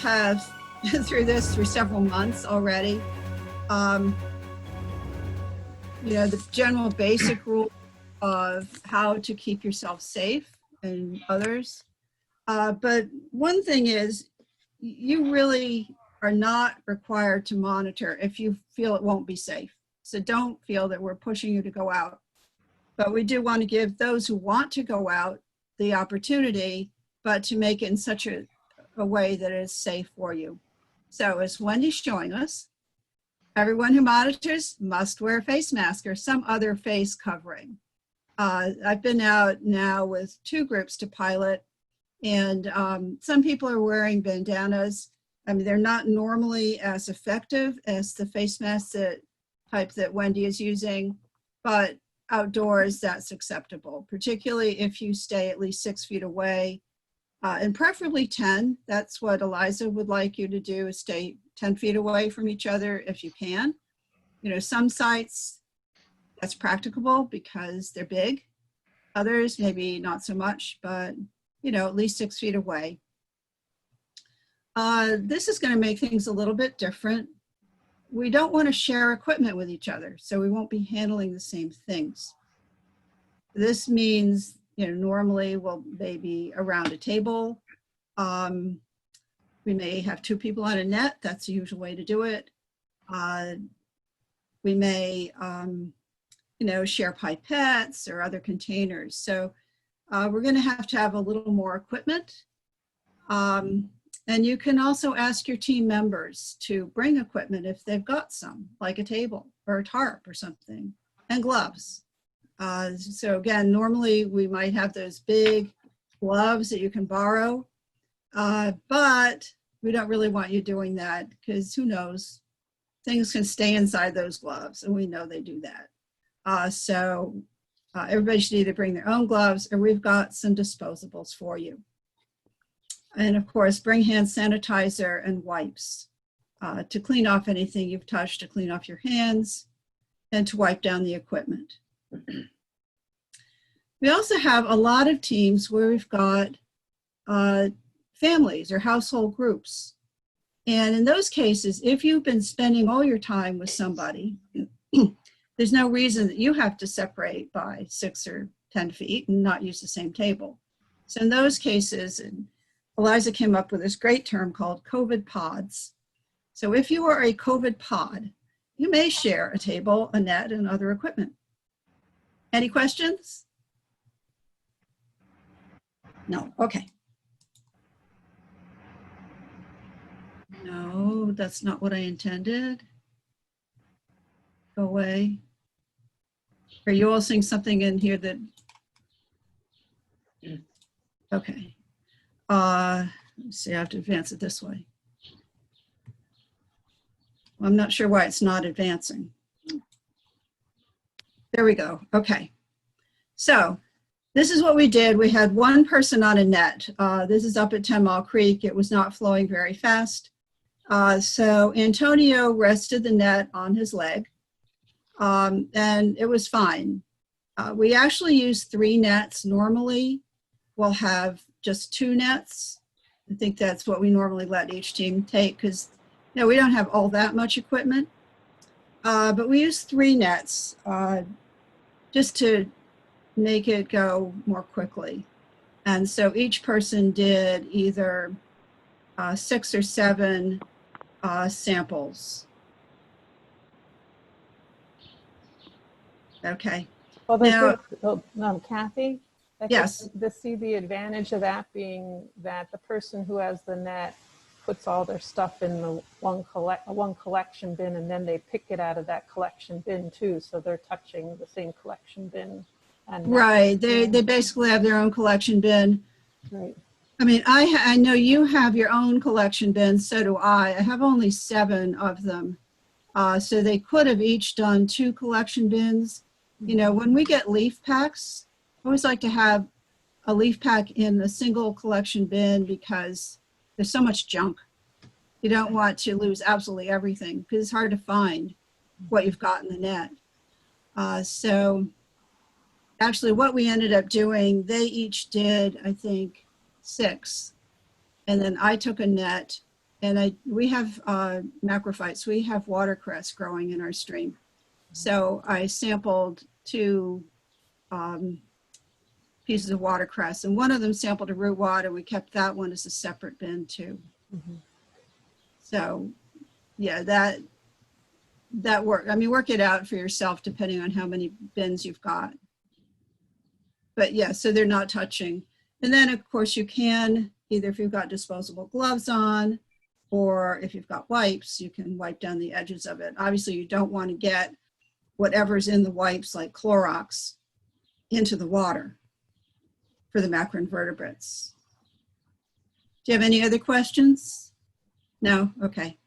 have been through this for several months already. You know, the general basic rule of how to keep yourself safe and others. But one thing is, you really are not required to monitor if you feel it won't be safe. So don't feel that we're pushing you to go out. But we do want to give those who want to go out the opportunity, but to make it in such a way that is safe for you. So as Wendy's showing us, everyone who monitors must wear a face mask or some other face covering. I've been out now with 2 groups to pilot, and some people are wearing bandanas. I mean, they're not normally as effective as the face mask type that Wendy is using, but outdoors that's acceptable, particularly if you stay at least 6 feet away, and preferably 10. That's what Eliza would like you to do, is stay 10 feet away from each other if you can. You know, some sites that's practicable because they're big. Others maybe not so much, but you know, at least 6 feet away. This is going to make things a little bit different. We don't want to share equipment with each other, so we won't be handling the same things. This means, you know, normally we'll maybe around a table. We may have 2 people on a net. That's the usual way to do it. We may, you know, share pipettes or other containers. So we're going to have a little more equipment. And you can also ask your team members to bring equipment if they've got some, like a table or a tarp or something, and gloves. So again, normally we might have those big gloves that you can borrow, but we don't really want you doing that because who knows, things can stay inside those gloves, and we know they do that. So everybody should either bring their own gloves, or we've got some disposables for you. And of course, bring hand sanitizer and wipes to clean off anything you've touched, to clean off your hands, and to wipe down the equipment. We also have a lot of teams where we've got families or household groups. And in those cases, if you've been spending all your time with somebody, there's no reason that you have to separate by 6 or 10 feet and not use the same table. So in those cases, Eliza came up with this great term called COVID pods. So if you are a COVID pod, you may share a table, a net, and other equipment. Any questions? No, okay. No, that's not what I intended. Go away. Are you all seeing something in here that, okay. Let's see, I have to advance it this way. I'm not sure why it's not advancing. There we go, okay. So this is what we did. We had 1 person on a net. This is up at 10 Mile Creek. It was not flowing very fast. So Antonio rested the net on his leg, and it was fine. We actually use 3 nets. Normally, we'll have just 2 nets. I think that's what we normally let each team take because, you know, we don't have all that much equipment. But we use 3 nets just to make it go more quickly. And so each person did either 6 or 7 samples. Okay. Well, now, Kathy, yes. To see the advantage of that being that the person who has the net puts all their stuff in the one collection bin, and then they pick it out of that collection bin too. So they're touching the same collection bin. And right. They basically have their own collection bin. Right. I mean, I know you have your own collection bin, so do I. I have only 7 of them. So they could have each done 2 collection bins. You know, when we get leaf packs, I always like to have a leaf pack in a single collection bin because there's so much junk. You don't want to lose absolutely everything because it's hard to find what you've got in the net. So actually what we ended up doing, they each did, I think, 6. And then I took a net we have macrophytes. We have watercress growing in our stream. So I sampled 2 pieces of watercress, and one of them sampled a root water. We kept that one as a separate bin too. Mm-hmm. So yeah, that work. I mean, work it out for yourself depending on how many bins you've got. But yeah, so they're not touching. And then of course you can, either if you've got disposable gloves on, or if you've got wipes, you can wipe down the edges of it. Obviously you don't want to get whatever's in the wipes like Clorox into the water for the macroinvertebrates. Do you have any other questions? No? Okay.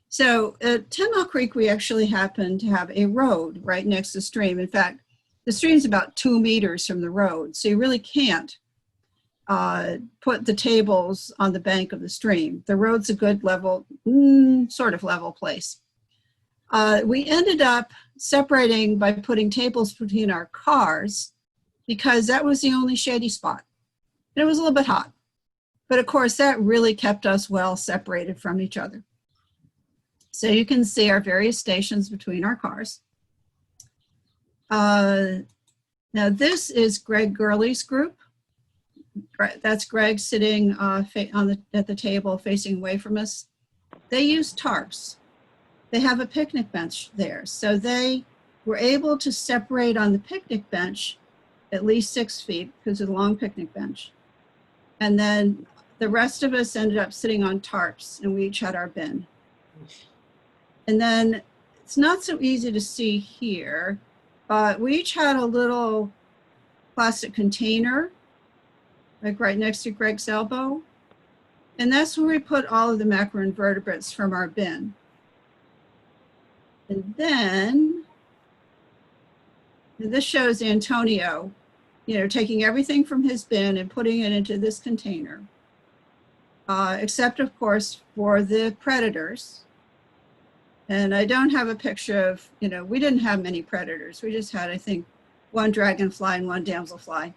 So at 10 Mile Creek, we actually happen to have a road right next to the stream. In fact, the stream's about 2 meters from the road, so you really can't put the tables on the bank of the stream. The road's a good level, sort of level place. We ended up separating by putting tables between our cars because that was the only shady spot. And it was a little bit hot. But of course, that really kept us well separated from each other. So you can see our various stations between our cars. Now this is Greg Gurley's group. That's Greg sitting at the table facing away from us. They use tarps. They have a picnic bench there. So they were able to separate on the picnic bench at least 6 feet because of the long picnic bench. And then the rest of us ended up sitting on tarps, and we each had our bin. And then it's not so easy to see here, but we each had a little plastic container, like right next to Greg's elbow. And that's where we put all of the macroinvertebrates from our bin. And then, and this shows Antonio, taking everything from his bin and putting it into this container, except of course for the predators. And I don't have a picture of, we didn't have many predators. We just had, I think, 1 dragonfly and 1 damselfly.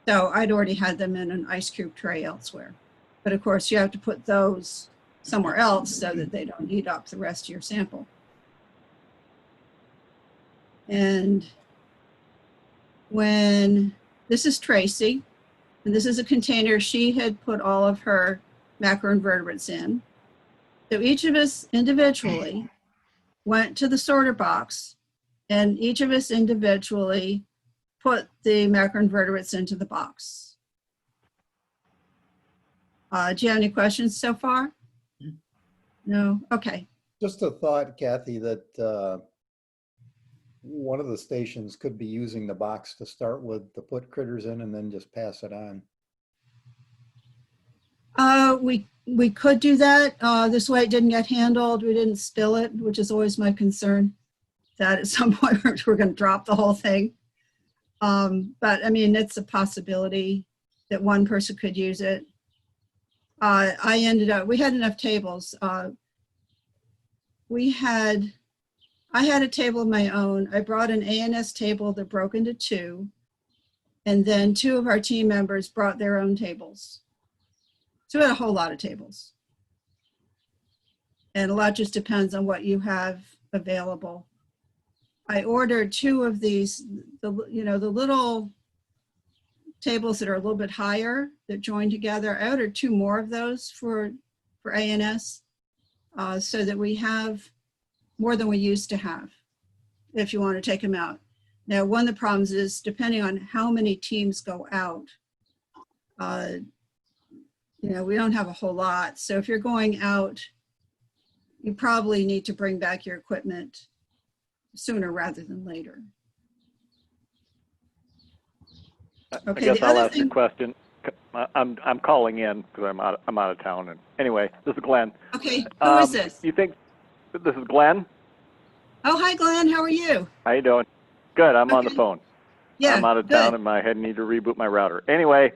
So I'd already had them in an ice cube tray elsewhere. But of course you have to put those somewhere else so that they don't eat up the rest of your sample. And this is Tracy, and this is a container she had put all of her macroinvertebrates in. So each of us individually went to the sorter box, and each of us individually put the macroinvertebrates into the box. Do you have any questions so far? No? Okay. Just a thought, Kathy, that one of the stations could be using the box to start with to put critters in and then just pass it on. We could do that. This way it didn't get handled. We didn't spill it, which is always my concern, that at some point we're going to drop the whole thing. But I mean, it's a possibility that one person could use it. I ended up, we had enough tables. I had a table of my own. I brought an ANS table that broke into 2, and then 2 of our team members brought their own tables. So we had a whole lot of tables. And a lot just depends on what you have available. I ordered 2 of these, the little tables that are a little bit higher that join together. I ordered 2 more of those for ANS so that we have more than we used to have if you want to take them out. Now, one of the problems is depending on how many teams go out, we don't have a whole lot. So if you're going out, you probably need to bring back your equipment sooner rather than later. Okay, I guess I'll ask a question. I'm calling in because I'm out of town. And anyway, this is Glenn. Okay, who is this? You think this is Glenn? Oh, hi, Glenn. How are you? How you doing? Good. I'm on the phone. Yeah, I'm out of town and my head need to reboot my router. Anyway,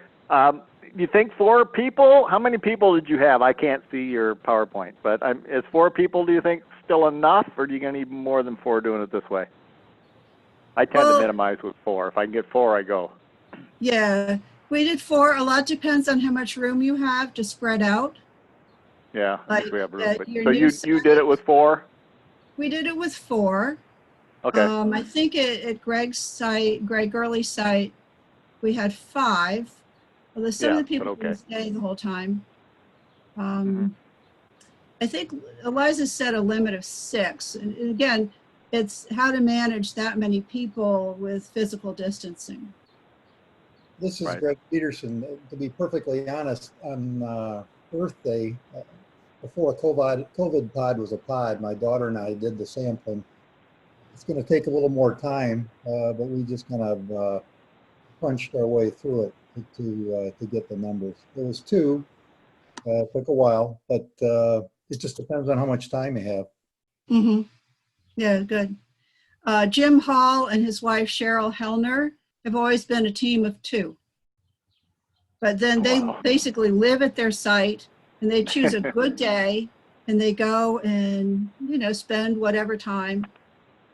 you think 4 people? How many people did you have? I can't see your PowerPoint, but is 4 people, do you think, still enough, or do you going to need more than 4 doing it this way? I tend to minimize with 4. If I can get 4, I go. Yeah, we did 4. A lot depends on how much room you have to spread out. Yeah, I Like, guess we have room. But your so new you did it with 4? We did it with 4. Okay. I think at Greg's site, Greg Gurley's site, we had 5. Although some of Yeah, the people but okay. didn't stay the whole time. Mhm. I think Eliza set a limit of 6. And again, it's how to manage that many people with physical distancing. This is Right. Greg Peterson. To be perfectly honest, on Earth Day, before COVID pod was a pod, my daughter and I did the sampling. It's going to take a little more time, but we just kind of crunched our way through it to get the numbers. There was 2. Took a while, but it just depends on how much time you have. Mm-hmm. Yeah, good. Jim Hall and his wife Cheryl Hellner have always been a team of 2. But then they Wow. basically live at their site and they choose a good day and they go and, spend whatever time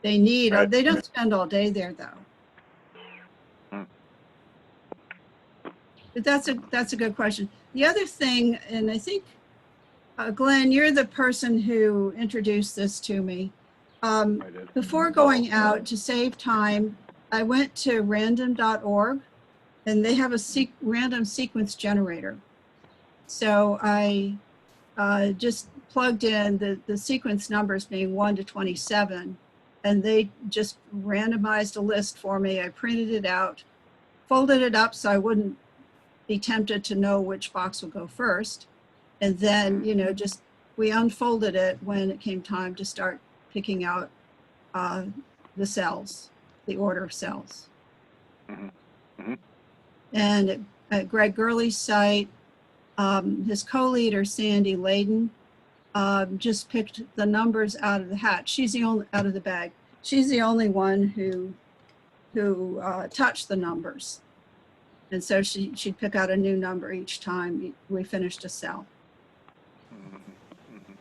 they need. Right. They don't spend all day there though. Hmm. But that's a good question. The other thing, and I think, Glenn, you're the person who introduced this to me. I did. Before going out to save time, I went to random.org and they have a random sequence generator. So I just plugged in the sequence numbers being 1 to 27, and they just randomized a list for me. I printed it out, folded it up so I wouldn't be tempted to know which box would go first. And then, just we unfolded it when it came time to start picking out the cells, the order of cells. Mhm. Mhm. And at Greg Gurley's site, his co-leader, Sandy Layden, just picked the numbers out of the hat. She's the only, out of the bag. She's the only one who touched the numbers. And so she'd pick out a new number each time we finished a cell. Mhm. Mhm.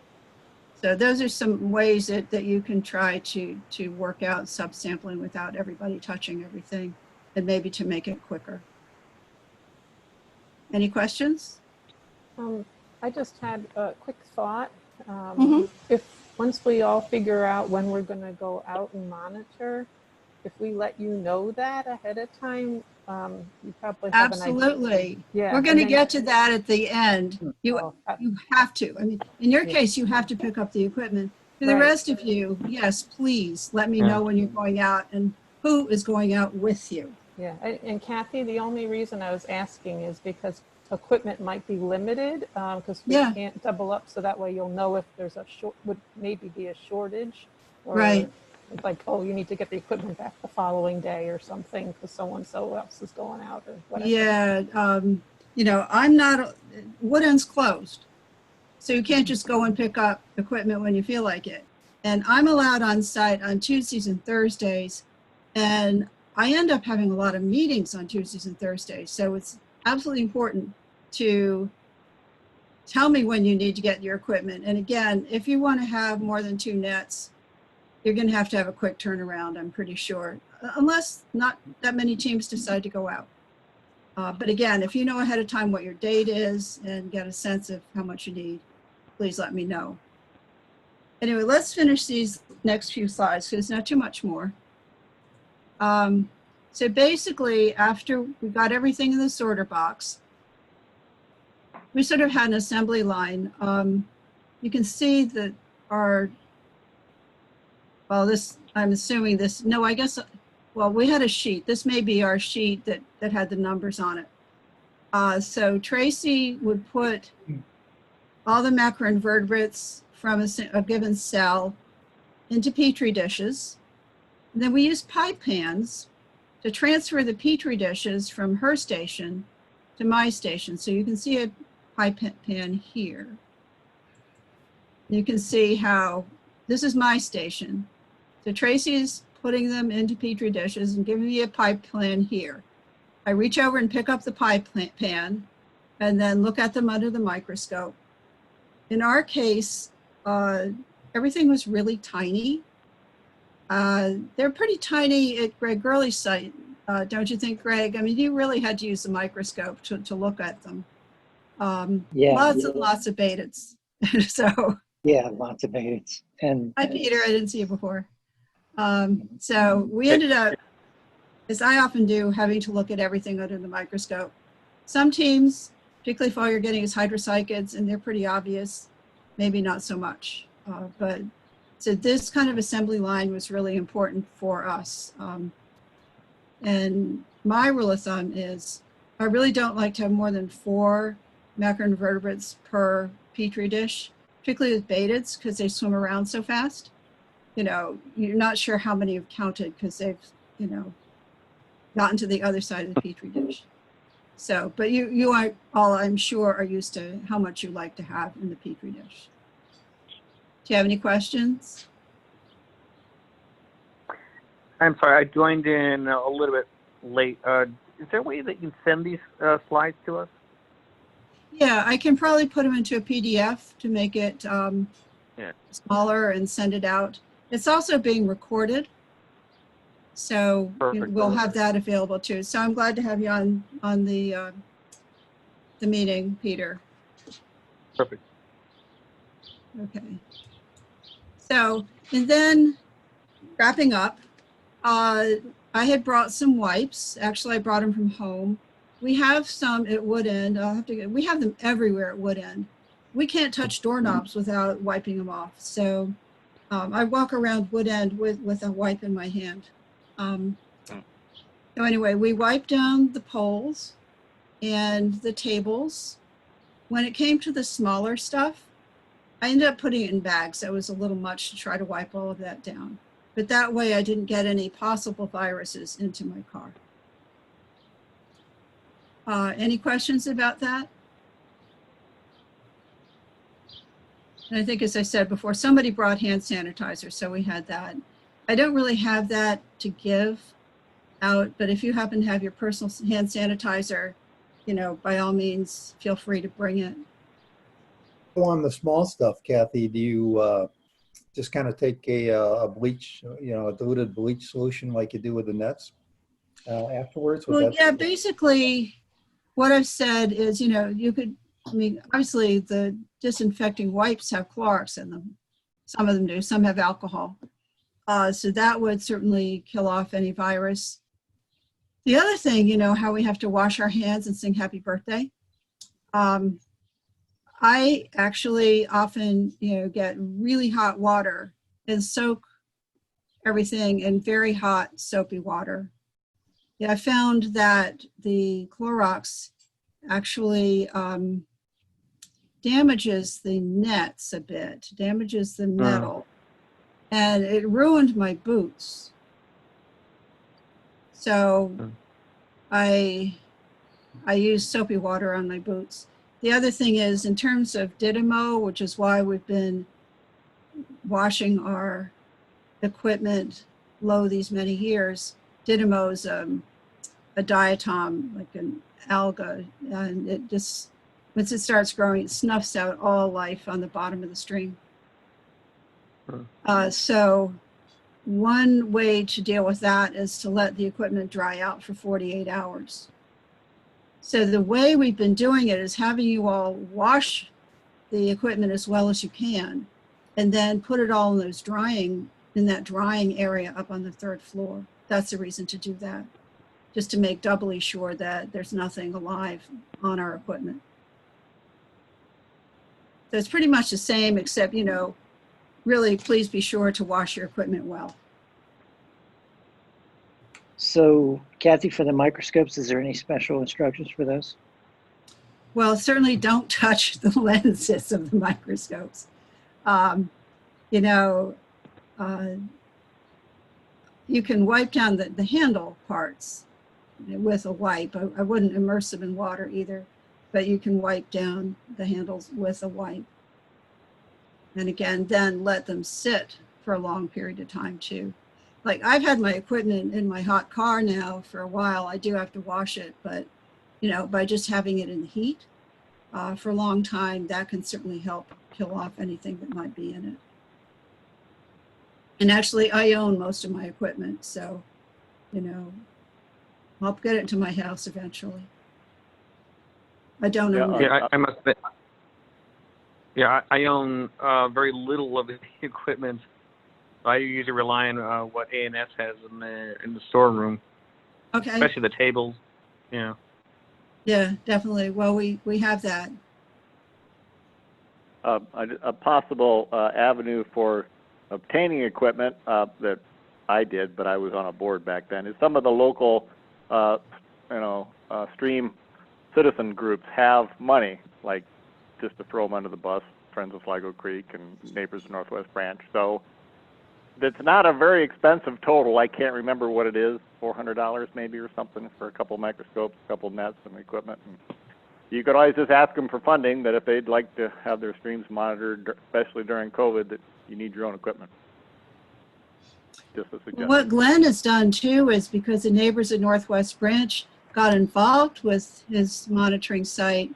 So those are some ways that you can try to work out subsampling without everybody touching everything, and maybe to make it quicker. Any questions? I just had a quick thought. Mhm. If once we all figure out when we're going to go out and monitor, if we let you know that ahead of time, you probably have an idea. Absolutely. Yeah, We're going to get to that at the end. You Oh, have to. I mean, in your Yeah. case, you have to pick up the equipment. For the Right. rest of you, yes, please let me know when you're going out and who is going out with you. Yeah, and Kathy, the only reason I was asking is because equipment might be limited because we Yeah. can't double up. So that way you'll know if there's would maybe be a shortage, or Right. like, oh, you need to get the equipment back the following day or something because so else is going out or whatever. Yeah. I'm not, Woodend's closed. So you can't just go and pick up equipment when you feel like it. And I'm allowed on site on Tuesdays and Thursdays. And I end up having a lot of meetings on Tuesdays and Thursdays. So it's absolutely important to tell me when you need to get your equipment. And again, if you want to have more than 2 nets, you're going to have a quick turnaround, I'm pretty sure, unless not that many teams decide to go out. But again, if you know ahead of time what your date is and get a sense of how much you need, please let me know. Anyway, let's finish these next few slides because there's not too much more. So basically, after we got everything in the sorter box, we sort of had an assembly line. You can see that I'm assuming this, no, I guess, well, we had a sheet. This may be our sheet that had the numbers on it. So Tracy would put all the macroinvertebrates from a given cell into Petri dishes. And then we use pipe pans to transfer the Petri dishes from her station to my station. So you can see a pipe pan here. You can see how this is my station. So Tracy's putting them into Petri dishes and giving me a pipe pan here. I reach over and pick up the pipe pan and then look at them under the microscope. In our case, everything was really tiny. They're pretty tiny at Greg Gurley's site, don't you think, Greg? I mean, you really had to use the microscope to look at them. Yeah. Lots and lots of beta's. So, Yeah, lots of aids. And hi, Peter. I didn't see you before. So we ended up, as I often do, having to look at everything under the microscope. Some teams, particularly if all you're getting is hydrocyclids, and they're pretty obvious, maybe not so much. But so this kind of assembly line was really important for us. And my rule of thumb is I really don't like to have more than 4 macroinvertebrates per petri dish, particularly with betids, because they swim around so fast. You know, you're not sure how many have counted because they've, you know, gotten to the other side of the petri dish. So, but you are all, I'm sure, are used to how much you like to have in the petri dish. Do you have any questions? I'm sorry, I joined in a little bit late. Is there a way that you can send these slides to us? Yeah, I can probably put them into a PDF to make it Yeah. smaller and send it out. It's also being recorded, so Perfect. we'll have that available too. So I'm glad to have you on the meeting, Peter. Perfect. Okay. So, and then wrapping up, I had brought some wipes. Actually, I brought them from home. We have some at Woodend. We have them everywhere at Woodend. We can't touch doorknobs without wiping them off. So I walk around Woodend with a wipe in my hand. So anyway, we wiped down the poles and the tables. When it came to the smaller stuff, I ended up putting it in bags. That was a little much to try to wipe all of that down. But that way I didn't get any possible viruses into my car. Any questions about that? And I think, as I said before, somebody brought hand sanitizer, so we had that. I don't really have that to give out, but if you happen to have your personal hand sanitizer, you know, by all means, feel free to bring it. On the small stuff, Kathy, do you just kind of take a bleach, you know, a diluted bleach solution like you do with the nets afterwards? Well, yeah, basically what I've said is, you know, you could, I mean, obviously the disinfecting wipes have Clorox in them. Some of them do, some have alcohol. So that would certainly kill off any virus. The other thing, you know, how we have to wash our hands and sing happy birthday. I actually often, you know, get really hot water and soak everything in very hot soapy water. Yeah, I found that the Clorox actually damages the nets a bit, damages the metal, and it ruined my boots. So I use soapy water on my boots. The other thing is, in terms of Dynamo, which is why we've been washing our equipment low these many years, Dynamo is a diatom, like an alga, and it just, once it starts growing, it snuffs out all life on the bottom of the stream. So one way to deal with that is to let the equipment dry out for 48 hours. So the way we've been doing it is having you all wash the equipment as well as you can, and then put it all in that drying area up on the 3rd floor. That's the reason to do that, just to make doubly sure that there's nothing alive on our equipment. So it's pretty much the same, except, you know, really please be sure to wash your equipment well. so, Kathy, for the microscopes, is there any special instructions for those? Well, certainly don't touch the lenses of the microscopes. You know, you can wipe down the handle parts with a wipe. I wouldn't immerse them in water either, but you can wipe down the handles with a wipe. And again, then let them sit for a long period of time too. Like, I've had my equipment in my hot car now for a while. I do have to wash it, but, you know, by just having it in the heat for a long time, that can certainly help kill off anything that might be in it. And actually, I own most of my equipment, so, you know, I'll get it to my house eventually. I don't own it. Yeah, I must admit. Yeah, I own very little of the equipment. I usually rely on what ANS has in the storeroom, Okay. especially the tables. Yeah. Yeah, definitely. Well, we have that. A possible avenue for obtaining equipment that I did, but I was on a board back then, is some of the local, stream citizen groups have money, like just to throw them under the bus, Friends of Sligo Creek and Neighbors of Northwest Branch. So that's not a very expensive total. I can't remember what it is, $400 maybe or something for a couple of microscopes, a couple of nets and equipment. And you could always just ask them for funding, that if they'd like to have their streams monitored, especially during COVID, that you need your own equipment. Just a suggestion. What Glenn has done too is, because the Neighbors of Northwest Branch got involved with his monitoring site,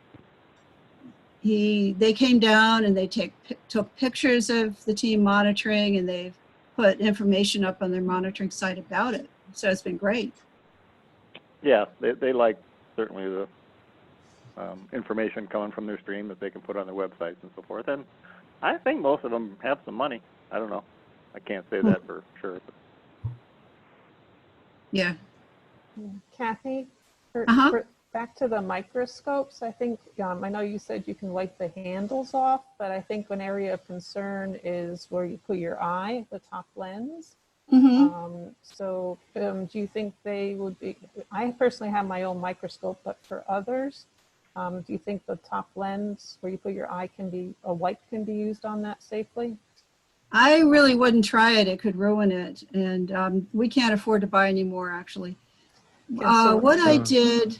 they came down and they took pictures of the team monitoring, and they've put information up on their monitoring site about it. So it's been great. Yeah, they like certainly the information coming from their stream that they can put on their websites and so forth. And I think most of them have some money. I don't know. I can't say that for sure. But. Yeah. Kathy, Uh-huh. back to the microscopes, I think, I know you said you can wipe the handles off, but I think an area of concern is where you put your eye, the top lens. Mm-hmm. Do you think they would be, I personally have my own microscope, but for others, do you think the top lens where you put your eye a wipe can be used on that safely? I really wouldn't try it. It could ruin it. And we can't afford to buy any more, actually. What I did,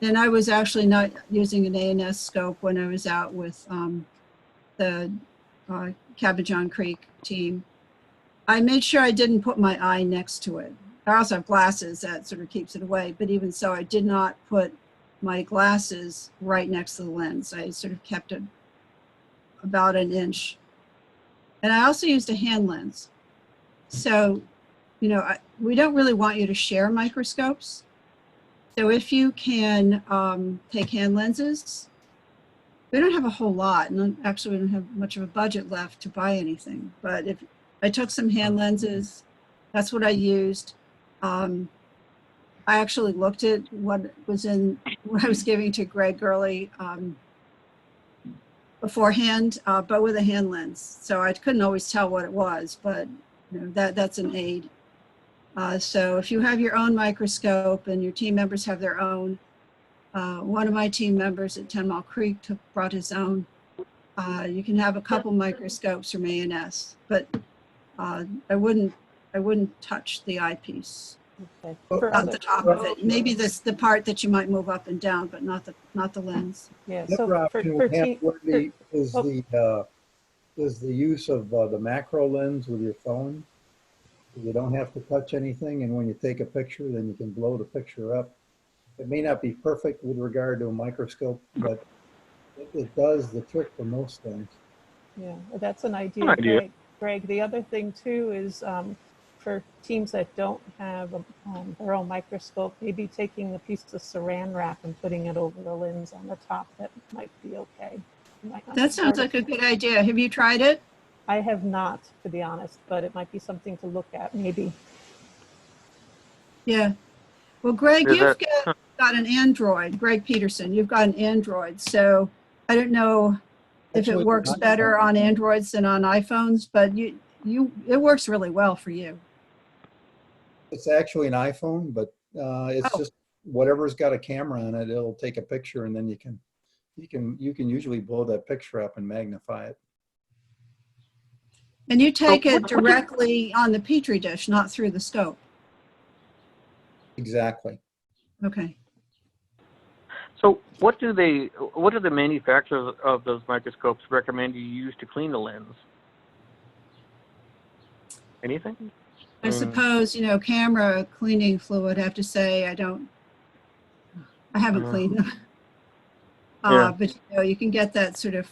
and I was actually not using an ANS scope when I was out with the Cabajon Creek team. I made sure I didn't put my eye next to it. I also have glasses that sort of keeps it away, but even so, I did not put my glasses right next to the lens. I sort of kept it about an inch. And I also used a hand lens. So, we don't really want you to share microscopes. So if you can take hand lenses, we don't have a whole lot, and actually we don't have much of a budget left to buy anything. But if I took some hand lenses, that's what I used. I actually looked at what I was giving to Greg Gurley beforehand, but with a hand lens. So I couldn't always tell what it was, but that's an aid. So if you have your own microscope and your team members have their own, one of my team members at 10 Mile Creek brought his own. You can have a couple microscopes from ANS, but I wouldn't touch the eyepiece. Okay. Not the top of it. Maybe the part that you might move up and down, but not the lens. Yeah. The other option we have, Wendy, is the use of the macro lens with your phone. You don't have to touch anything, and when you take a picture, then you can blow the picture up. It may not be perfect with regard to a microscope, but it does the trick for most things. Yeah, that's an idea. Greg, the other thing too is for teams that don't have their own microscope, maybe taking a piece of saran wrap and putting it over the lens on the top, that might be okay. That sounds like a good idea. Have you tried it? I have not, to be honest, but it might be something to look at, maybe. Yeah. Well, Greg, you've got an Android. Greg Peterson, you've got an Android. So I don't know if it works better on Androids than on iPhones, but it works really well for you. It's actually an iPhone, but it's just whatever's got a camera on it, it'll take a picture, and then you can usually blow that picture up and magnify it. And you take it directly on the Petri dish, not through the scope. Exactly. Okay. So what do the manufacturers of those microscopes recommend you use to clean the lens? Anything? I suppose, camera cleaning fluid, I have to say, I haven't cleaned them. But you can get that sort of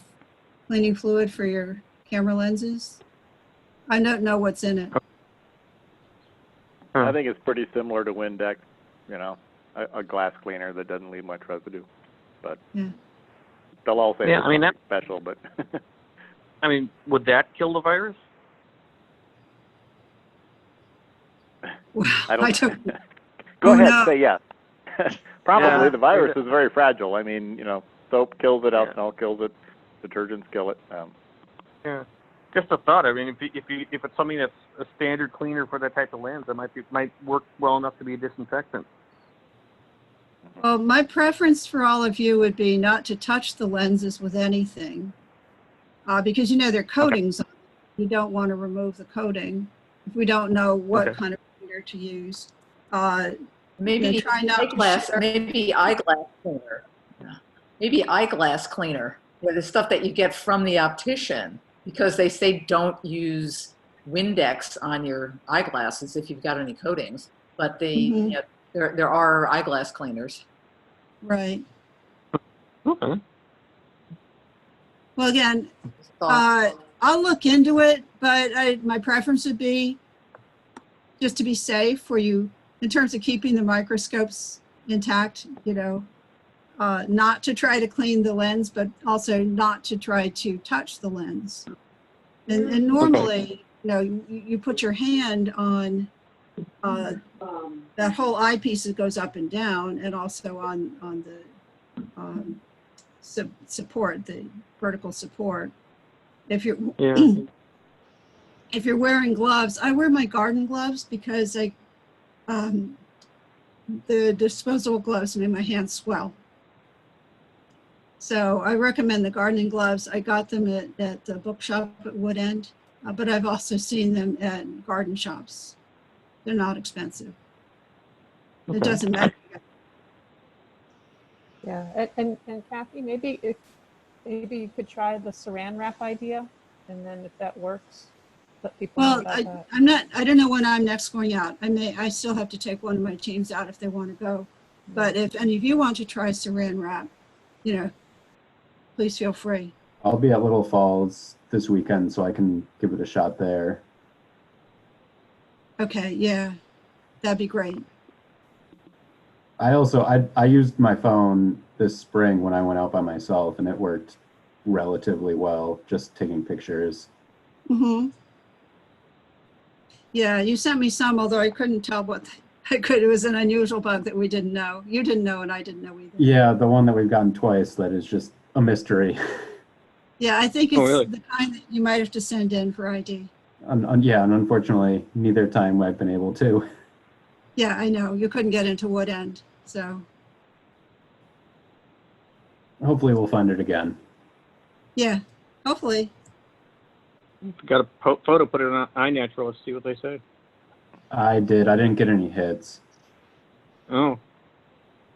cleaning fluid for your camera lenses. I don't know what's in it. I think it's pretty similar to Windex, a glass cleaner that doesn't leave much residue. But they'll all say it's special, but I mean, would that kill the virus? Well, I don't. know. Go Oh, ahead, no. say yes. Probably Yeah. the virus is very fragile. I mean, soap kills it, Yeah. alcohol kills it, detergents kill it. Yeah. Just a thought. I mean, if it's something that's a standard cleaner for that type of lens, it might work well enough to be a disinfectant. Well, my preference for all of you would be not to touch the lenses with anything, because they're coatings on it. You don't want to remove the coating if we don't know what Okay. kind of cleaner to use. Maybe try not to eyeglass, share. maybe eyeglass cleaner. Yeah. Maybe eyeglass cleaner, where the stuff that you get from the optician, because they say don't use Windex on your eyeglasses if you've got any coatings. But Mhm. there are eyeglass cleaners. Right. Okay. Well, again, Thought. I'll look into it, but my preference would be just to be safe for you in terms of keeping the microscopes intact, not to try to clean the lens, but also not to try to touch the lens. And normally, you put your hand on that whole eyepiece that goes up and down, and also on the support, the vertical support. If you're Yeah. if you're wearing gloves, I wear my garden gloves because the disposable gloves make my hands swell. So I recommend the gardening gloves. I got them at the bookshop at Wood End, but I've also seen them at garden shops. They're not expensive. It Okay. doesn't matter. Yeah, and Kathy, maybe you could try the saran wrap idea, and then if that works, let people know Well, about that. I don't know when I'm next going out. I still have to take one of my teams out if they want to go. But if any of you want to try saran wrap, please feel free. I'll be at Little Falls this weekend, so I can give it a shot there. Okay, yeah, that'd be great. I used my phone this spring when I went out by myself, and it worked relatively well, just taking pictures. Mm-hmm. Yeah, you sent me some, although I couldn't tell it was an unusual bug that we didn't know. You didn't know, and I didn't know either. Yeah, the one that we've gotten twice that is just a mystery. Yeah, I think it's really? the kind that you might have to send in for ID. Yeah, and unfortunately, neither time I've been able to. Yeah, I know. You couldn't get into Wood End, so. Hopefully we'll find it again. Yeah, hopefully. Got a photo, put it on iNatural. Let's see what they say. I did. I didn't get any hits. Oh.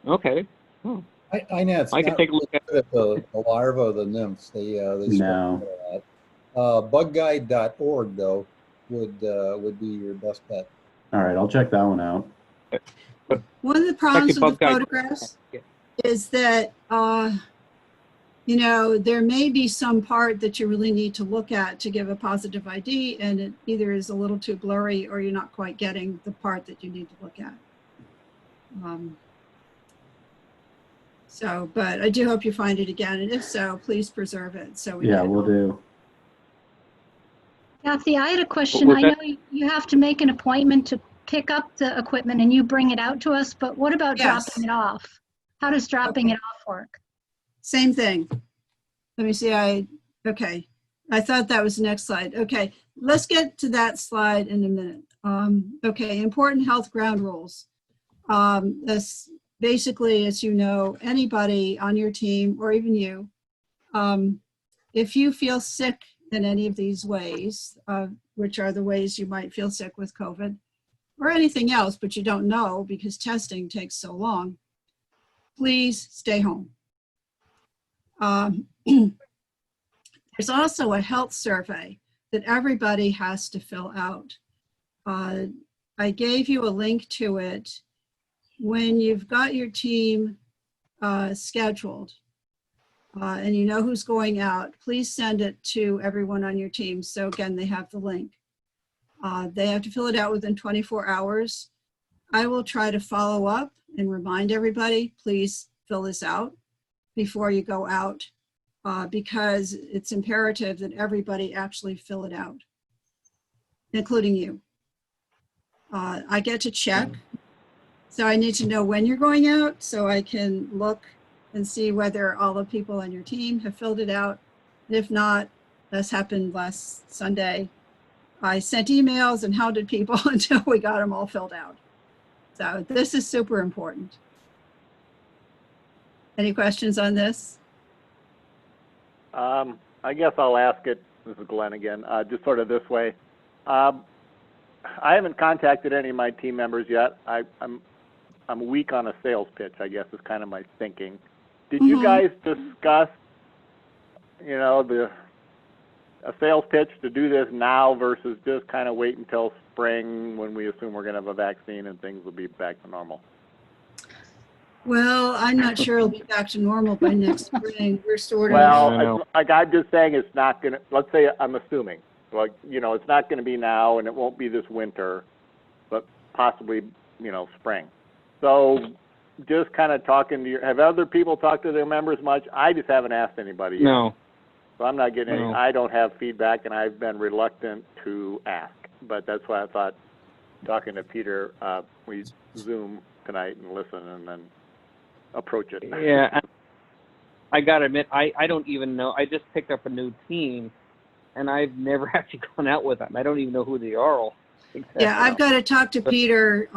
Okay. Oh. INAT's I could not take a look at the larva or the nymphs. They No. spread a lot. Bugguide.org though would be your best bet. All right, I'll check that one out. One of the problems Second with the bug guide. photographs Yeah. is that, there may be some part that you really need to look at to give a positive ID, and it either is a little too blurry or you're not quite getting the part that you need to look at. But I do hope you find it again, and if so, please preserve it. So Yeah, we'll do. Kathy, I had a question. Was I that- know you have to make an appointment to pick up the equipment and you bring it out to us, but what about Yes. dropping it off? How does dropping it off work? Same thing. Let me see. Okay. I thought that was the next slide. Okay. Let's get to that slide in a minute. Okay. Important health ground rules. This basically, as you know, anybody on your team or even you, if you feel sick in any of these ways, which are the ways you might feel sick with COVID or anything else, but you don't know because testing takes so long, please stay home. There's also a health survey that everybody has to fill out. I gave you a link to it. When you've got your team scheduled and you know who's going out, please send it to everyone on your team. So again, they have the link. They have to fill it out within 24 hours. I will try to follow up and remind everybody, please fill this out before you go out. because it's imperative that everybody actually fill it out, including you. I get to check, so I need to know when you're going out so I can look and see whether all the people on your team have filled it out. And if not, this happened last Sunday. I sent emails and hounded people until we got them all filled out. So this is super important. Any questions on this? I guess I'll ask it, this is Glenn again, just sort of this way. I haven't contacted any of my team members yet. I'm weak on a sales pitch, I guess is kind of my thinking. Did you guys discuss, you know, a sales pitch to do this now versus just kind of wait until spring when we assume we're going to have a vaccine and things will be back to normal? Well, I'm not sure it'll be back to normal by next spring. We're sort of. Well, like I'm just saying it's not going to, let's say I'm assuming, like, you know, it's not going to be now and it won't be this winter, but possibly, you know, spring. So just kind of talking to have other people talked to their members much? I just haven't asked anybody yet. No. So I'm not getting any, No. I don't have feedback and I've been reluctant to ask. But that's why I thought talking to Peter, we Zoom tonight and listen and then approach it. Yeah, I gotta admit, I don't even know. I just picked up a new team, and I've never actually gone out with them. I don't even know who they are. Yeah, I've got to talk to Peter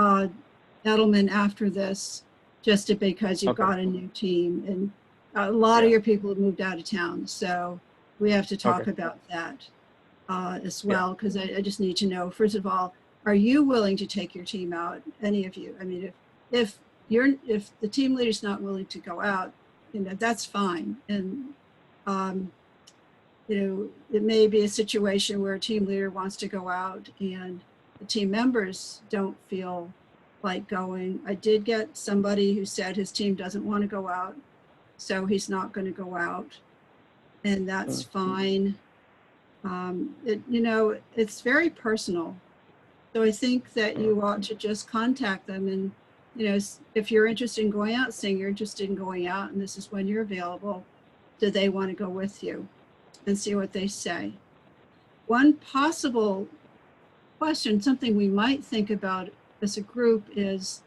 Edelman after this, just because you've got a new team. And a lot of your people have moved out of town. So we have to talk about that as well, because I just need to know, first of all, are you willing to take your team out, any of you? I mean, if the team leader's not willing to go out, you know, that's fine. And, you know, it may be a situation where a team leader wants to go out and the team members don't feel like going. I did get somebody who said his team doesn't want to go out, so he's not going to go out, and that's fine. You know, it's very personal. So I think that you ought to just contact them and, you know, if you're interested in going out, saying you're interested in going out and this is when you're available, do they want to go with you? And see what they say. One possible question, something we might think about as a group, is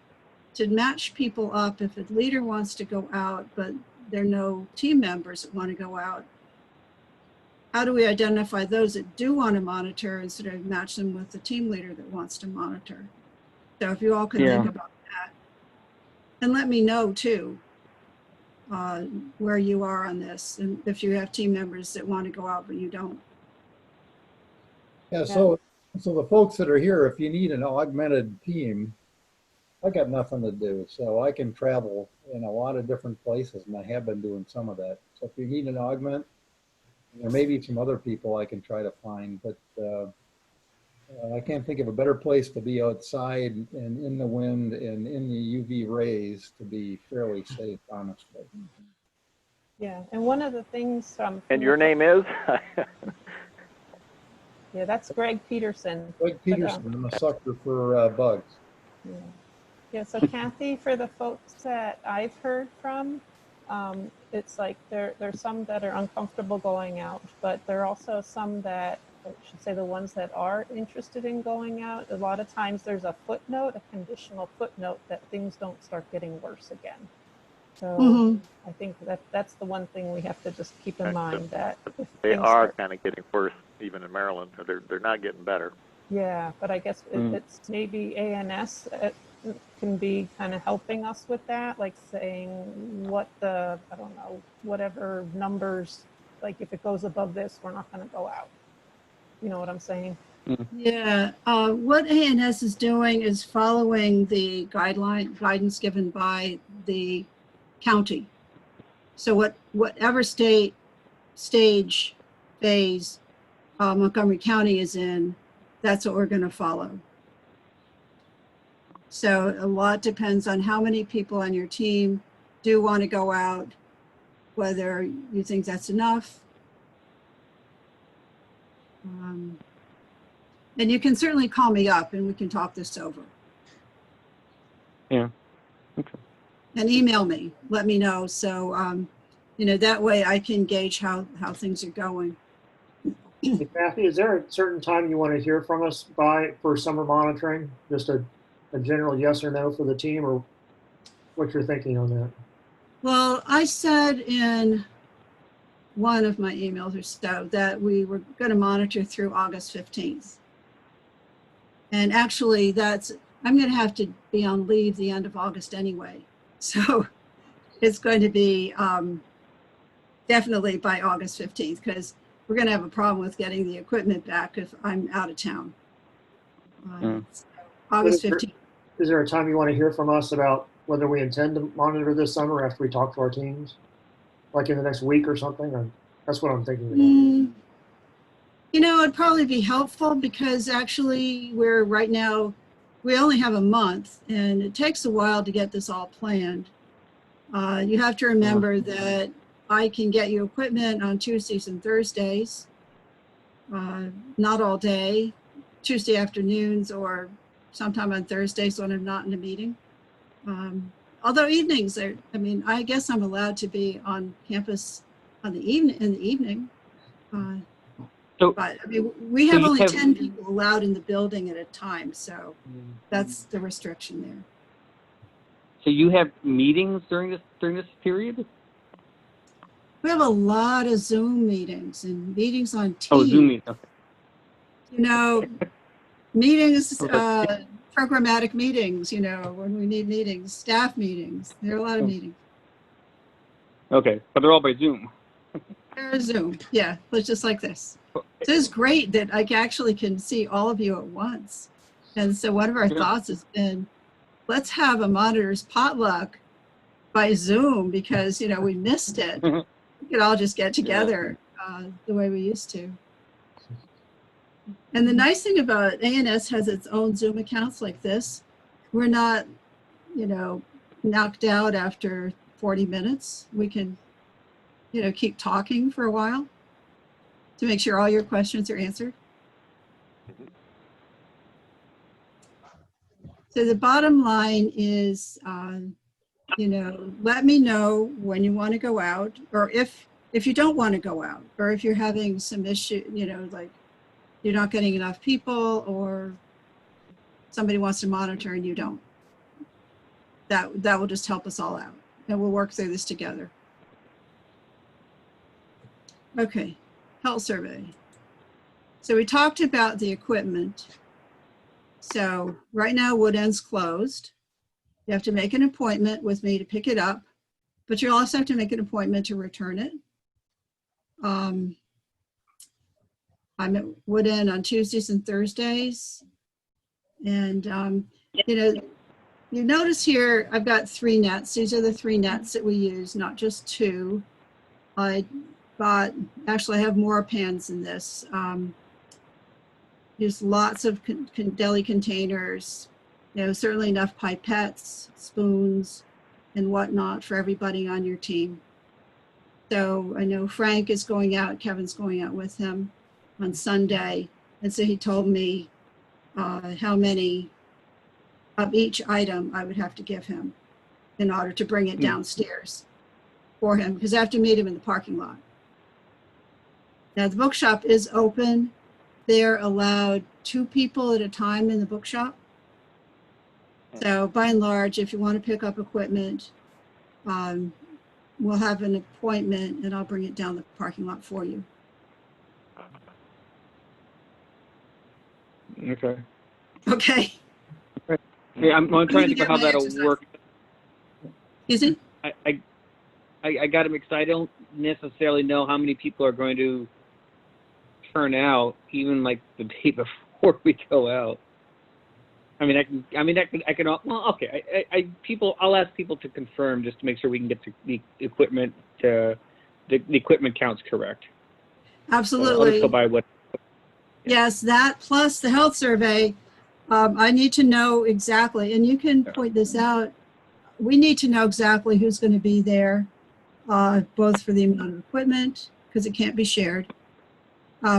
to match people up. If a leader wants to go out, but there are no team members that want to go out, how do we identify those that do want to monitor and sort of match them with the team leader that wants to monitor? So if you all could think about that. And let me know too, where you are on this, and if you have team members that want to go out but you don't. Yeah, so the folks that are here, if you need an augmented team, I got nothing to do, so I can travel in a lot of different places, and I have been doing some of that. So if you need an augment, there may be some other people I can try to find, but I can't think of a better place to be outside and in the wind and in the UV rays to be fairly safe, honestly. Yeah, and one of the things And your name is? Yeah, that's Greg Peterson. Greg Peterson, I'm a sucker for bugs. Yeah. Yeah, so Cathy, for the folks that I've heard from, it's like there's some that are uncomfortable going out, but there are also some that, I should say the ones that are interested in going out. A lot of times there's a footnote, a conditional footnote, that things don't start getting worse again. So I think that's the one thing we have to just keep in mind, that if They are kind of getting worse, even in Maryland. They're not getting better. Yeah, but I guess it's maybe ANS can be kind of helping us with that, like saying what the, I don't know, whatever numbers, like if it goes above this, we're not going to go out. You know what I'm saying? Yeah, what ANS is doing is following the guidance given by the county. So whatever stage, phase Montgomery County is in, that's what we're going to follow. So a lot depends on how many people on your team do want to go out, whether you think that's enough. And you can certainly call me up and we can talk this over. Yeah. Okay. And email me, let me know. So that way I can gauge how things are going. Hey, Kathy, is there a certain time you want to hear from us by for summer monitoring? Just a general yes or no for the team, or what you're thinking on that? Well, I said in one of my emails or so that we were going to monitor through August 15th. And actually I'm going to have to be on leave the end of August anyway. So it's going to be definitely by August 15th, because we're going to have a problem with getting the equipment back if I'm out of town. So August 15th. Is there a time you want to hear from us about whether we intend to monitor this summer after we talk to our teams? Like in the next week or something? Or that's what I'm thinking about. It'd probably be helpful, because actually right now, we only have a month, and it takes a while to get this all planned. You have to remember that I can get you equipment on Tuesdays and Thursdays, not all day, Tuesday afternoons, or sometime on Thursdays when I'm not in a meeting. Although evenings, I guess I'm allowed to be on campus in the evening. But we have only 10 people allowed in the building at a time, so that's the restriction there. So you have meetings during this period? We have a lot of Zoom meetings and meetings on Teams. Oh, Zoom meetings. Okay. Meetings, programmatic meetings, when we need meetings, staff meetings. There are a lot of meetings. Okay, but they're all by Zoom. They're Zoom, yeah, but just like this. So it's great that I actually can see all of you at once. And so one of our thoughts has been, let's have a monitors potluck by Zoom, because, we missed it. We could all just get together the way we used to. And the nice thing about ANS has its own Zoom accounts like this. We're not, knocked out after 40 minutes. We can, keep talking for a while to make sure all your questions are answered. So the bottom line is, let me know when you want to go out, or if you don't want to go out, or if you're having some issue, like you're not getting enough people, or somebody wants to monitor and you don't. That will just help us all out, and we'll work through this together. Okay, health survey. So we talked about the equipment. So right now Wood End's closed. You have to make an appointment with me to pick it up, but you also have to make an appointment to return it. I'm at Wood End on Tuesdays and Thursdays. And, you notice here, I've got 3 nets. These are the 3 nets that we use, not just 2. Actually I have more pans in this. There's lots of deli containers, certainly enough pipettes, spoons, and whatnot for everybody on your team. So I know Frank is going out, Kevin's going out with him on Sunday. And so he told me how many of each item I would have to give him in order to bring it downstairs for him, because I have to meet him in the parking lot. Now the bookshop is open. They're allowed 2 people at a time in the bookshop. So by and large, if you want to pick up equipment, we'll have an appointment and I'll bring it down the parking lot for you. Okay. Okay. Yeah, I'm trying to think of how that'll work. Excuse me? I got to mix. I don't necessarily know how many people are going to turn out, even like the day before we go out. I can. Well, okay. I'll ask people to confirm just to make sure we can get the equipment. The equipment counts correct. Absolutely. I'll just go by what. Yes, that plus the health survey. I need to know exactly, and you can point this out. We need to know exactly who's going to be there, both for the amount of equipment, because it can't be shared,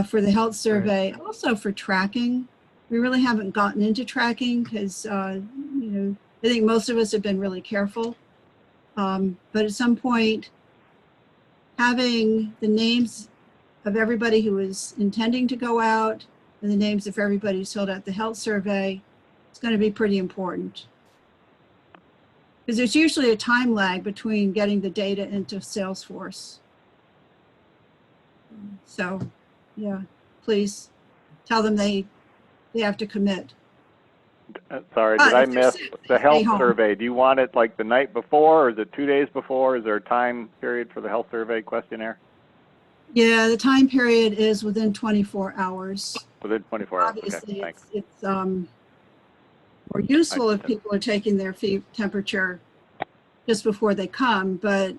for the health survey, also for tracking. We really haven't gotten into tracking because, I think most of us have been really careful. But at some point, having the names of everybody who is intending to go out and the names of everybody who's filled out the health survey is going to be pretty important. Because there's usually a time lag between getting the data into Salesforce. So, yeah, please tell them they have to commit. Sorry, did I if they're miss sick, the stay health home. survey? Do you want it like the night before, or is it 2 days before? Is there a time period for the health survey questionnaire? Yeah, the time period is within 24 hours. Within 24 hours. Obviously, Okay, thanks. it's more useful if people are taking their temperature just before they come, but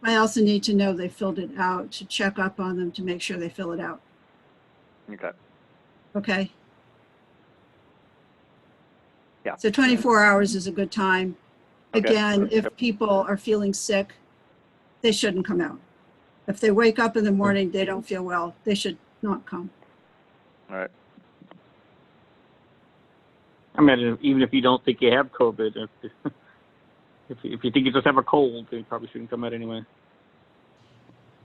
I also need to know they filled it out, to check up on them to make sure they fill it out. Okay. Okay? Yeah. So 24 hours is a good time. Okay. Again, if Yep. people are feeling sick, they shouldn't come out. If they wake up in the morning, they don't feel well, they should not come. All right. I imagine even if you don't think you have COVID, if you think you just have a cold, then you probably shouldn't come out anyway.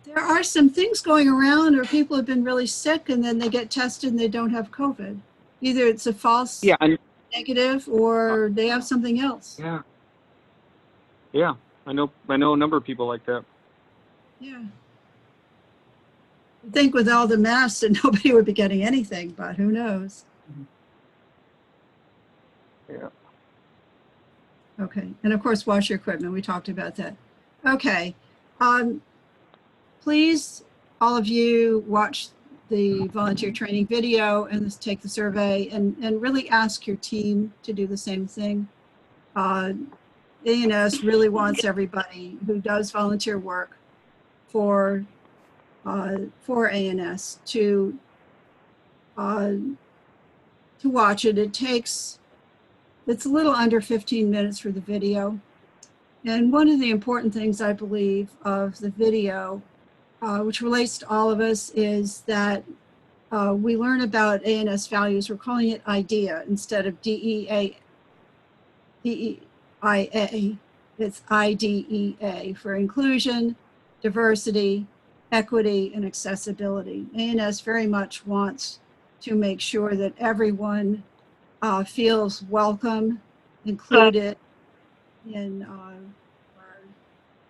There are some things going around where people have been really sick and then they get tested and they don't have COVID. Either it's a false Yeah, negative or they have something else. yeah. I know a number of people like that. Yeah. I think with all the masks that nobody would be getting anything, but who knows? Yeah. Okay. And of course, wash your equipment. We talked about that. Okay. Please, all of you, watch the volunteer training video and take the survey and really ask your team to do the same thing. ANS really wants everybody who does volunteer work for ANS to watch it. It's a little under 15 minutes for the video. And one of the important things I believe of the video, which relates to all of us, is that we learn about ANS values. We're calling it IDEA instead of DEIA. It's IDEA for inclusion, diversity, equity, and accessibility. ANS very much wants to make sure that everyone feels welcome, included in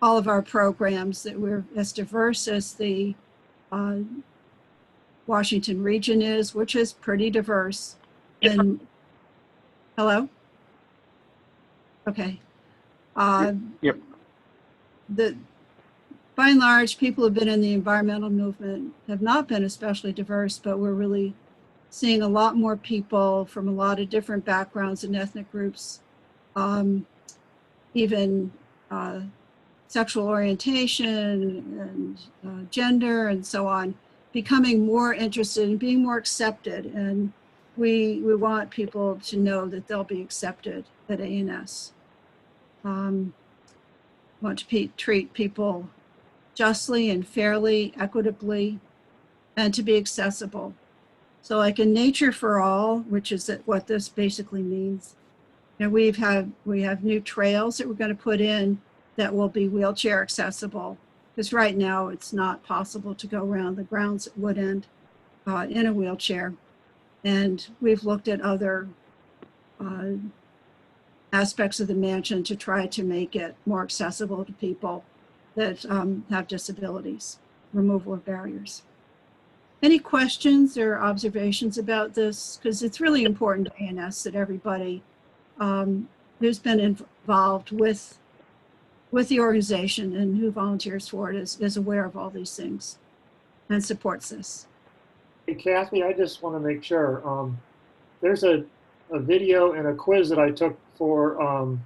all of our programs, that we're as diverse as the Washington region is, which is pretty diverse. And hello? Okay. Yep. By and large, people who've been in the environmental movement have not been especially diverse, but we're really seeing a lot more people from a lot of different backgrounds and ethnic groups, even sexual orientation and gender and so on, becoming more interested and being more accepted. And we want people to know that they'll be accepted at ANS. Want to treat people justly and fairly, equitably, and to be accessible. So like in Nature for All, which is what this basically means, and we have new trails that we're going to put in that will be wheelchair accessible, because right now it's not possible to go around the grounds at Wood End in a wheelchair. And we've looked at other aspects of the mansion to try to make it more accessible to people that have disabilities, removal of barriers. Any questions or observations about this? Because it's really important to ANS that everybody who's been involved with the organization and who volunteers for it is aware of all these things and supports this. Hey, Kathy, I just want to make sure. There's a video and a quiz that I took for,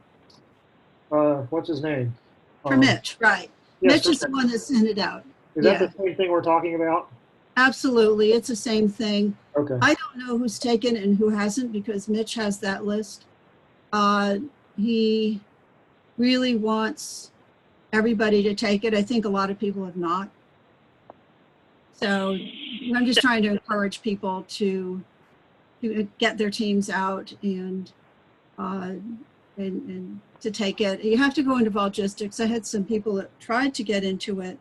what's his name? For Mitch, right. Yes, Mitch is the one that sent it out. Is that the same thing we're talking about? Absolutely, it's the same thing. Okay. I don't know who's taken and who hasn't because Mitch has that list. He really wants everybody to take it. I think a lot of people have not. So I'm just trying to encourage people to get their teams out and to take it. You have to go into logistics. I had some people that tried to get into it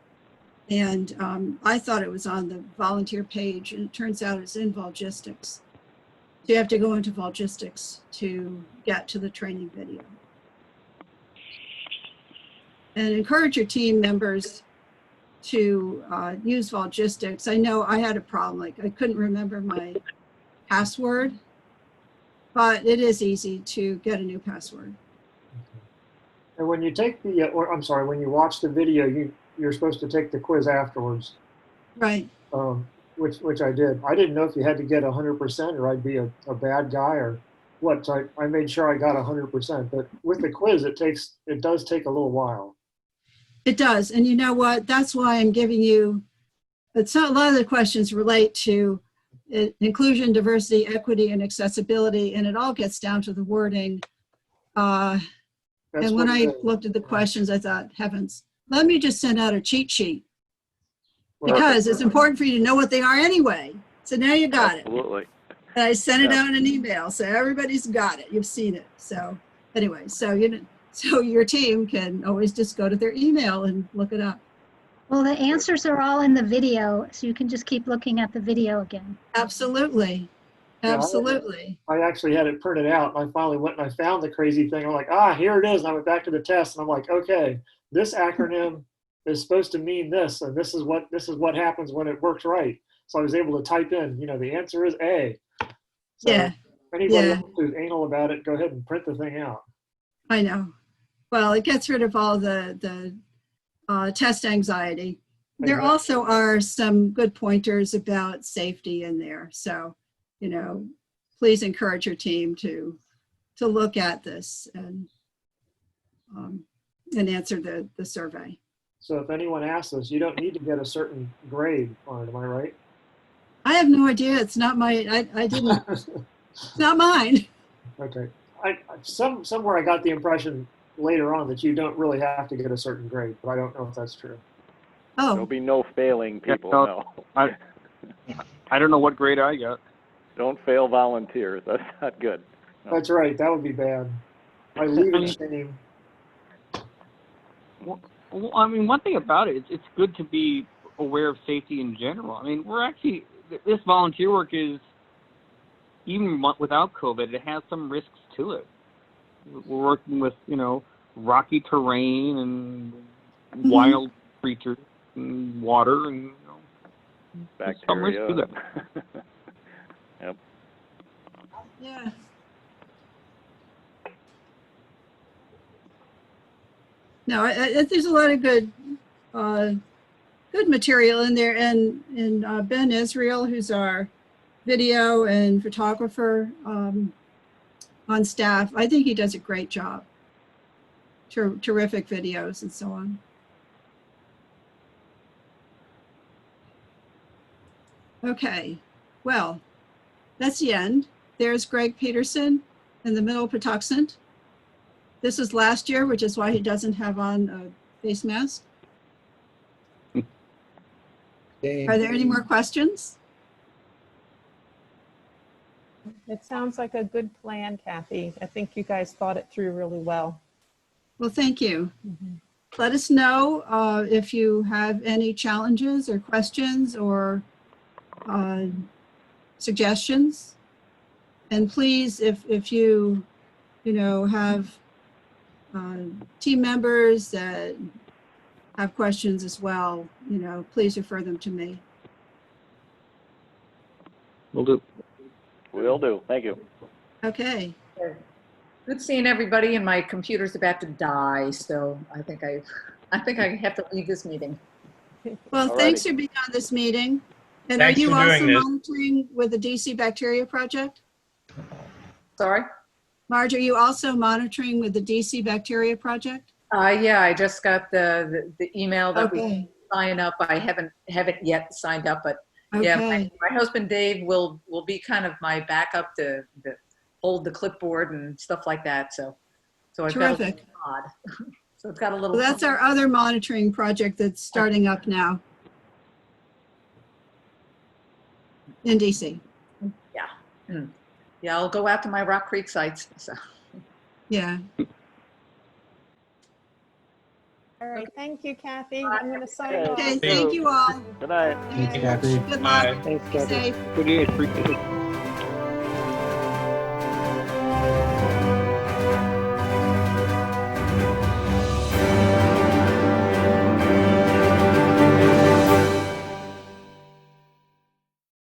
And I thought it was on the volunteer page, and it turns out it's in Volgistics. So you have to go into Volgistics to get to the training video. And encourage your team members to use Volgistics. I know I had a problem, like I couldn't remember my password, but it is easy to get a new password. And when you take the, or I'm sorry, when you watch the video, you're supposed to take the quiz afterwards. Right. Which I did. I didn't know if you had to get 100% or I'd be a bad guy or what. So I made sure I got 100%. But with the quiz, it does take a little while. It does. And you know what? That's why I'm giving you, it's not, a lot of the questions relate to inclusion, diversity, equity, and accessibility. And it all gets down to the wording. And when I looked at the questions, I thought, heavens, let me just send out a cheat sheet. Because it's important for you to know what they are anyway. So now you got it. Absolutely. And I sent it out in an email, so everybody's got it. You've seen it. So anyway, so your team can always just go to their email and look it up. Well, the answers are all in the video, so you can just keep looking at the video again. Absolutely. Absolutely. I actually had it printed out, and I finally went and I found the crazy thing. I'm like, here it is. And I went back to the test, and I'm like, okay, this acronym is supposed to mean this, and this is what happens when it works right. So I was able to type in, the answer is A. So Yeah. Anybody else who's anal about it, go ahead and print the thing out. I know. Well, it gets rid of all the test anxiety. There also are some good pointers about safety in there. So, please encourage your team to look at this and answer the survey. So if anyone asks us, you don't need to get a certain grade on it, am I right? I have no idea. It's not my, I didn't, it's not mine. Okay. Somewhere I got the impression later on that you don't really have to get a certain grade, but I don't know if that's true. Oh. There'll be no failing people, no. I don't know what grade I got. Don't fail volunteers. That's not good. No. That's right. That would be bad. I leave in shame. Well, I mean, one thing about it, it's good to be aware of safety in general. I mean, this volunteer work is, even without COVID, it has some risks to it. We're working with, rocky terrain and wild creatures and water and, bacteria. Some risk to that. Yep. Yeah. No, there's a lot of good material in there, and Ben Israel, who's our video and photographer on staff, I think he does a great job. Terrific videos and so on. Okay, well, that's the end. There's Greg Peterson in the middle Patuxent. This is last year, which is why he doesn't have on a face mask. Are there any more questions? It sounds like a good plan, Kathy. I think you guys thought it through really well. Well, thank you. Let us know if you have any challenges or questions or suggestions. And please, if you have team members that have questions as well, please refer them to me. Will do. Will do. Thank you. Okay. Good seeing everybody, and my computer's about to die, so I think I have to leave this meeting. Well, Alrighty. Thanks for being on this meeting. And Thanks are you for doing also this. monitoring with the DC Bacteria Project? Sorry? Marge, are you also monitoring with the DC Bacteria Project? Yeah, I just got the email that we Okay. sign up. I haven't yet signed up, but Okay. yeah, my husband Dave will be kind of my backup to hold the clipboard and stuff like that. So I've Terrific. got a pod. So it's got a little. Well, that's our other monitoring project that's starting up now in DC. Yeah. Yeah, I'll go out to my Rock Creek sites. So. Yeah. All right, thank you, Kathy. I'm going to sign off. Okay, thank you all. Good night. Thanks, Kathy. Good luck. Thanks, Be Kathy. safe. Good day.